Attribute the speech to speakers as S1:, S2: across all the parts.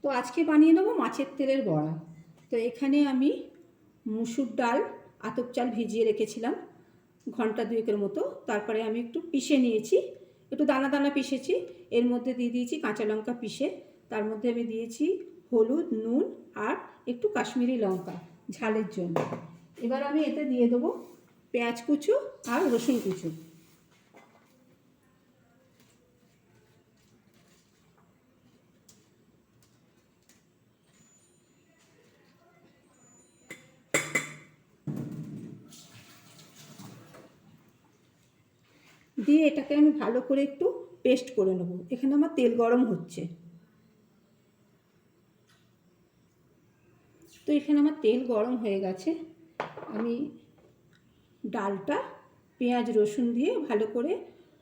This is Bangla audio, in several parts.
S1: তো আজকে বানিয়ে নেবো মাছের তেলের বড়া। তো এখানে আমি মুসুর ডাল আতপ চাল ভিজিয়ে রেখেছিলাম ঘন্টা দুয়েকের মতো। তারপরে আমি একটু পিষে নিয়েছি, একটু দানা দানা পিষেছি। এর মধ্যে দিয়ে দিয়েছি কাঁচা লঙ্কা পিষে, তার মধ্যে আমি দিয়েছি হলুদ, নুন আর একটু কাশ্মীরি লঙ্কা ঝালের জন্য। এবার আমি এতে দিয়ে দেবো পেঁয়াজ কুচো আর রসুন কুচো। দিয়ে এটাকে আমি ভালো করে একটু পেস্ট করে নেব। এখানে আমার তেল গরম হচ্ছে। তো এখানে আমার তেল গরম হয়ে গেছে। আমি ডালটা পেঁয়াজ রসুন দিয়ে ভালো করে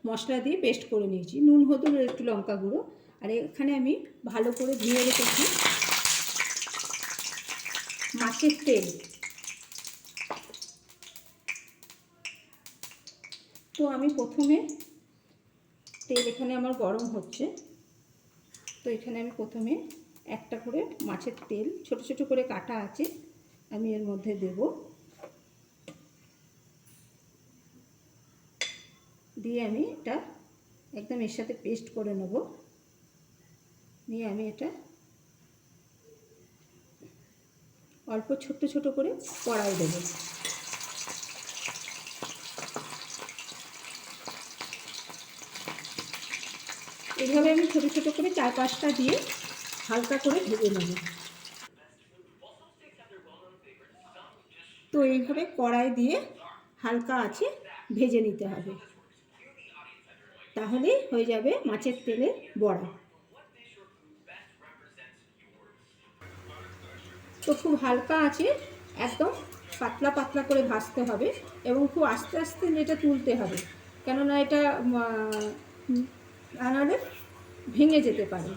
S1: মশলা দিয়ে পেস্ট করে নিয়েছি, নুন হলুদ একটু লঙ্কা গুঁড়ো। আর এখানে আমি ভালো করে ধুয়ে রেখেছি মাছের তেল। তো আমি প্রথমে তেল এখানে আমার গরম হচ্ছে, তো এখানে আমি প্রথমে একটা করে মাছের তেল ছোট ছোট করে কাটা আছে, আমি এর মধ্যে দেব। দিয়ে আমি এটা একদম এর সাথে পেস্ট করে নেব। নিয়ে আমি এটা অল্প ছোট ছোট করে কড়াই দেব। এইভাবে আমি ছোট ছোট করে 4-5টা দিয়ে হালকা করে ভেজে নেব। তো এইভাবে কড়াই দিয়ে হালকা আছে ভেজে নিতে হবে, তাহলেই হয়ে যাবে মাছের তেলের বড়া। তো খুব হালকা আছে, একদম পাতলা পাতলা করে ভাজতে হবে এবং খুব আস্তে আস্তে এটা তুলতে হবে, কেননা এটা নাহলে ভেঙে যেতে পারে।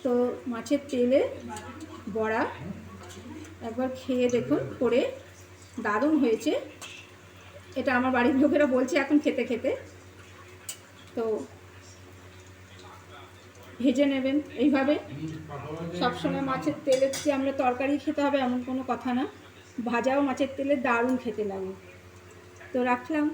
S1: তো মাছের তেলে বড়া একবার খেয়ে দেখুন, করে দারুণ হয়েছে। এটা আমার বাড়ির লোকেরা বলছে এখন খেতে খেতে। তো ভেজে নেবেন এইভাবে। সবসময় মাছের তেলের যে আমরা তরকারি খেতে হবে এমন কোনো কথা না, ভাজাও মাছের তেলে দারুণ খেতে লাগে। তো রাখলাম।